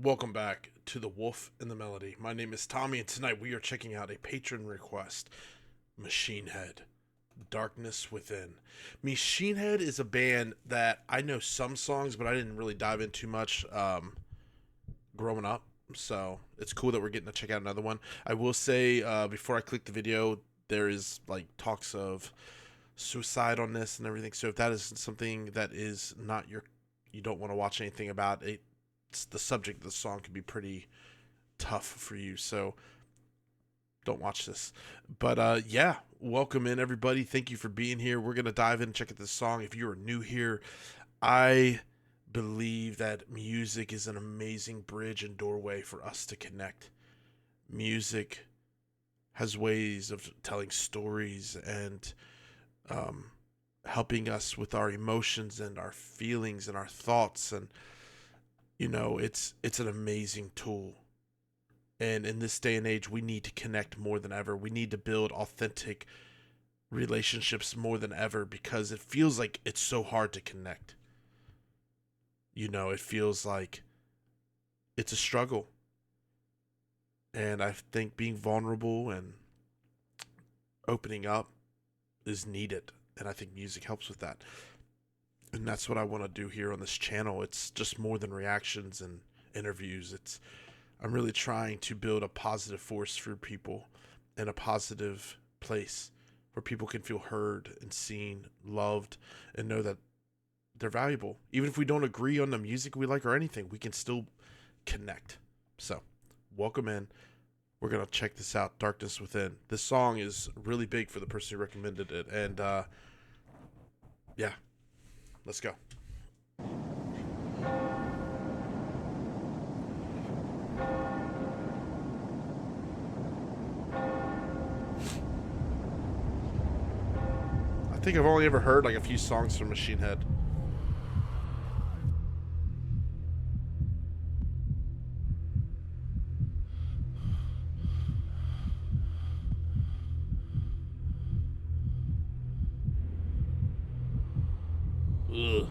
Welcome back to The Wolf and the Melody. My name is Tommy, and tonight we are checking out a patron request, Machine Head, Darkness Within. Machine Head is a band that I know some songs, but I didn't really dive in too much growing up. So it's cool that we're getting to check out another one. I will say, before I click the video, there is like talks of suicide on this and everything. So if that is something that is not you don't want to watch anything about it, the subject of the song can be pretty tough for you, so don't watch this. But yeah, welcome in everybody. Thank you for being here. We're gonna dive in and check out this song. If you are new here, I believe that music is an amazing bridge and doorway for us to connect. Music has ways of telling stories and helping us with our emotions and our feelings and our thoughts, and it's an amazing tool. And in this day and age, we need to connect more than ever. We need to build authentic relationships more than ever because it feels like it's so hard to connect. It feels like it's a struggle. And I think being vulnerable and opening up is needed. And I think music helps with that. And that's what I want to do here on this channel. It's just more than reactions and interviews. I'm really trying to build a positive force for people in a positive place where people can feel heard and seen, loved, and know that they're valuable. Even if we don't agree on the music we like or anything, we can still connect. So, welcome in. We're going to check this out, Darkness Within. This song is really big for the person who recommended it. And, yeah. Let's go. I think I've only ever heard like a few songs from Machine Head. Ugh.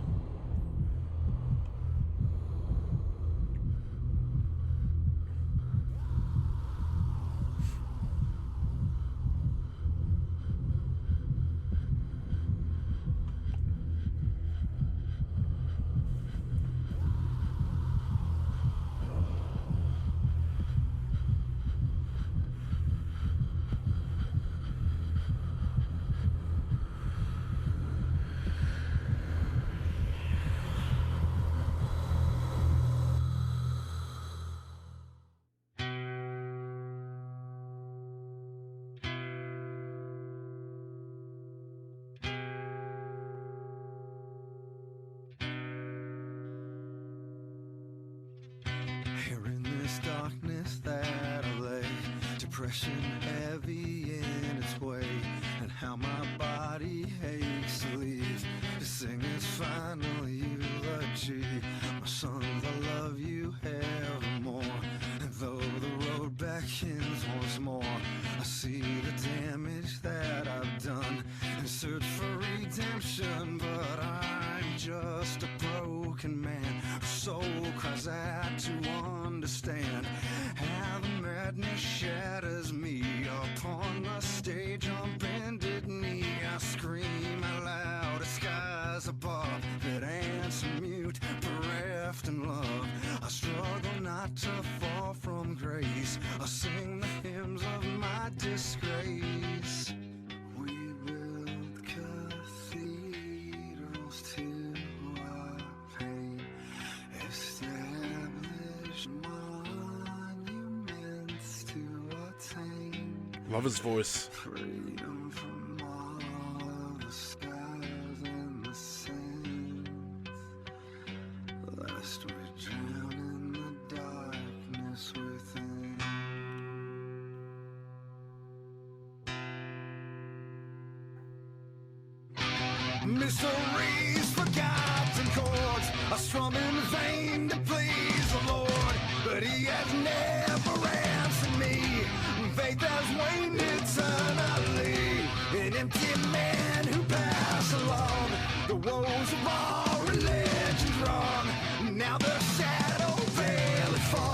Here in this darkness that I lay, depression heavy in its way, and how my body aches to leave, to sing its final eulogy. My sons, I love you evermore, and though the road beckons once more, I see the damage that I've done, and search for redemption, but I'm just a broken man, whose soul cries out to understand. How the madness shatters me upon the stage on bended knee. I scream out loud at skies above that answer mute, bereft in love. I struggle not to fall from grace. I sing the hymns of my disgrace. We build cathedrals to our pain, establish monuments to attain Love his voice. freedom from all of the skies and the sands, lest we drown in the darkness within. Mysteries, forgotten chords are strummed in vain to please the Lord, but He has never answered me. Faith has waned eternally, an empty man who passed along the woes of all religions wrong. Now the shadow veil is falling.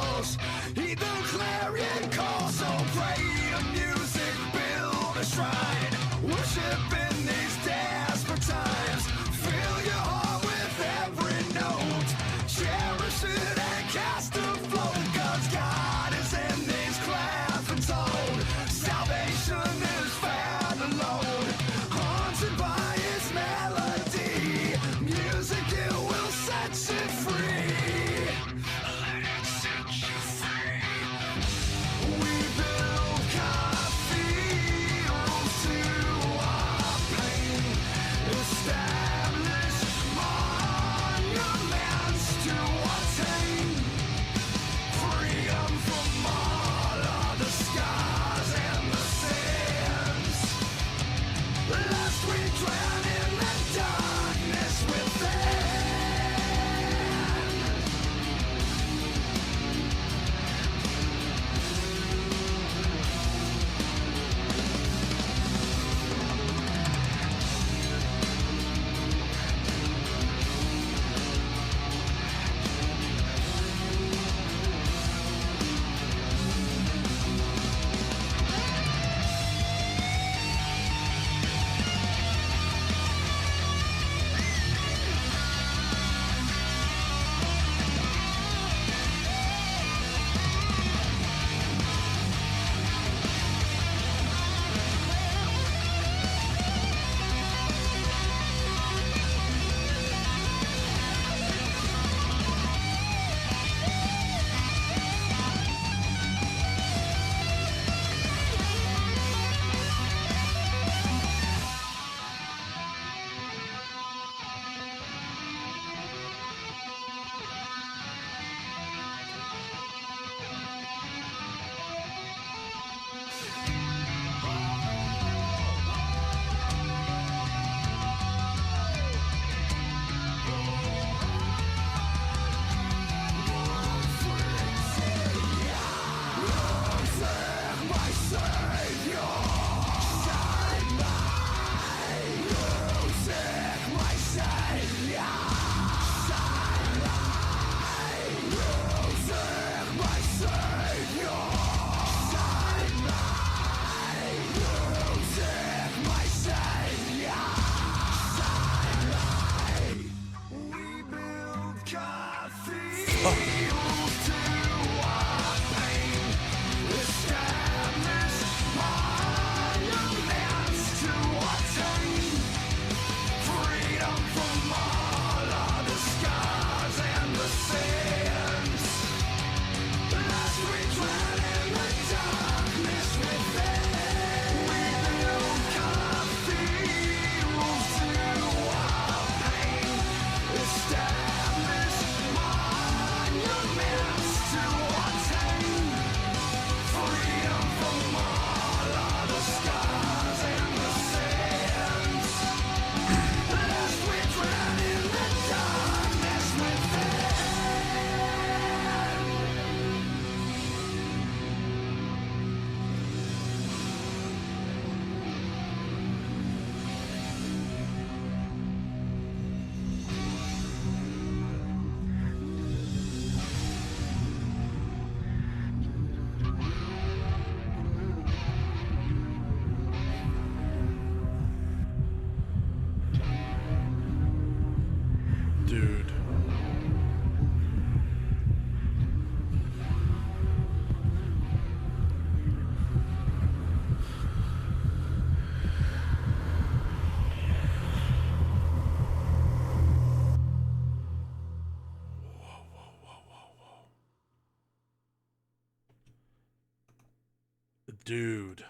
Dude.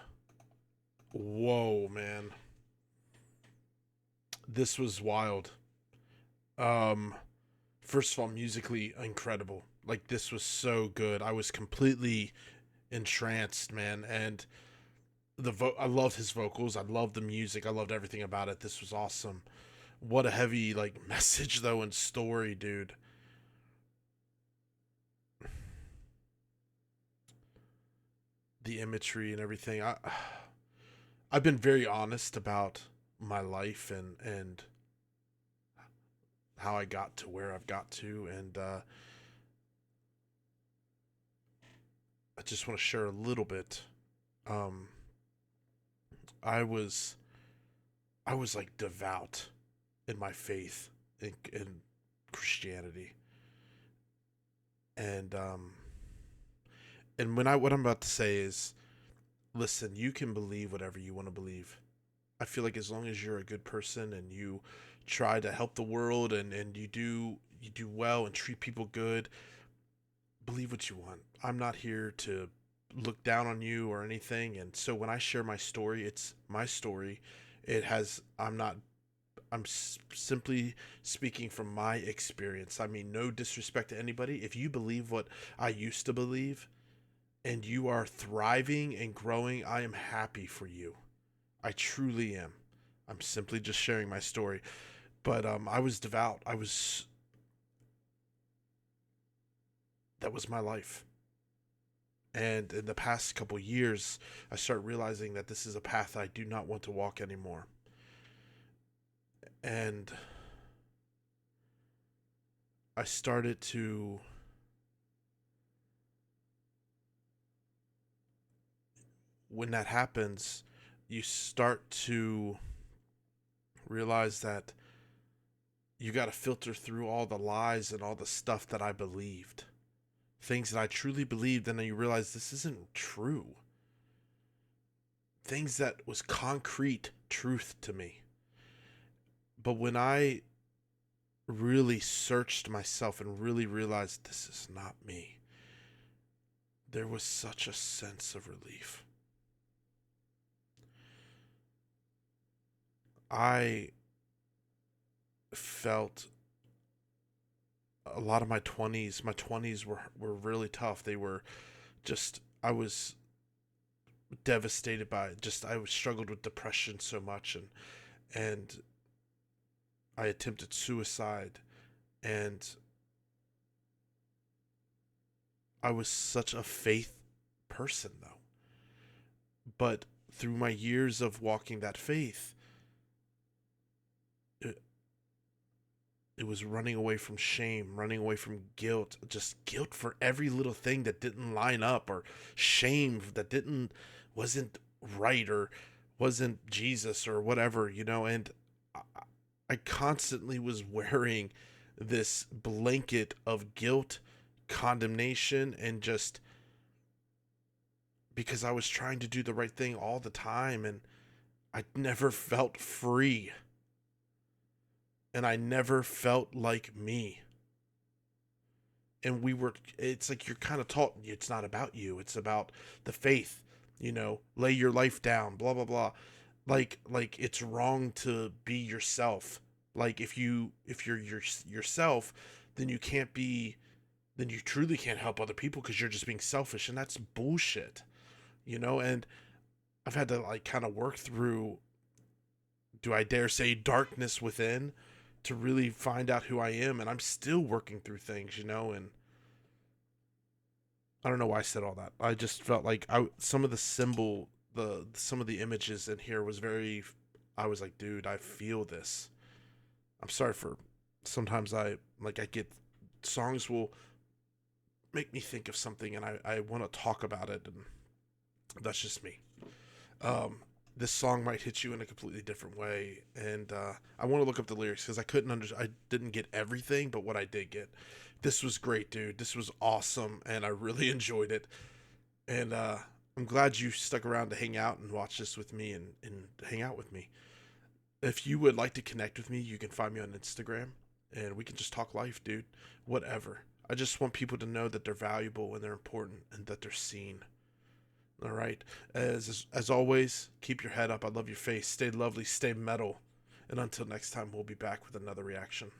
Whoa, man. This was wild. Um, First of all, musically incredible. Like, this was so good. I was completely entranced, man. And I loved his vocals. I loved the music. I loved everything about it. This was awesome. What a heavy, like, message, though, and story, dude. The imagery and everything. I've been very honest about my life and how I got to where I've got to, and I just want to share a little bit. Um, I was I was like devout in my faith in Christianity, and when I what I'm about to say is, listen, you can believe whatever you want to believe. I feel like as long as you're a good person and you try to help the world and you do well and treat people good, believe what you want. I'm not here to look down on you or anything. And so when I share my story, it's my story. It has simply speaking from my experience. I mean, no disrespect to anybody. If you believe what I used to believe and you are thriving and growing, I am happy for you. I truly am. I'm simply just sharing my story. But I was devout. That was my life. And in the past couple years, I started realizing that this is a path I do not want to walk anymore. And I started to when that happens, you start to realize that you got to filter through all the lies and all the stuff that I believed. Things that I truly believed, and then you realize this isn't true. Things that was concrete truth to me. But when I really searched myself and really realized this is not me, there was such a sense of relief. I felt a lot of my 20s were really tough. They were just, I was devastated by it. Just, I was struggled with depression so much, and I attempted suicide, and I was such a faith person though. But through my years of walking that faith, it, it was running away from shame, running away from guilt, just guilt for every little thing that didn't line up, or shame that wasn't right, or wasn't Jesus or whatever, and I, I constantly was wearing this blanket of guilt, condemnation, and just because I was trying to do the right thing all the time, and I never felt free. And I never felt like me. And it's like you're kind of taught it's not about you, it's about the faith, lay your life down, blah, blah, blah. Like it's wrong to be yourself. Like if you're yourself, then then you truly can't help other people because you're just being selfish. And that's bullshit, and I've had to like kind of work through, do I dare say, darkness within to really find out who I am. And I'm still working through things, and I don't know why I said all that. I just felt like some of some of the images in here was I was like, dude, I feel this. I'm sorry for, sometimes I get, songs will make me think of something and I want to talk about it, and that's just me. This song might hit you in a completely different way, and I want to look up the lyrics because I didn't get everything, but what I did get, this was great, dude. This was awesome, and I really enjoyed it. And I'm glad you stuck around to hang out and watch this with me and hang out with me. If you would like to connect with me, you can find me on Instagram, and we can just talk life, dude. Whatever. I just want people to know that they're valuable and they're important and that they're seen. All right. As always, keep your head up. I love your face. Stay lovely. Stay metal. And until next time, we'll be back with another reaction.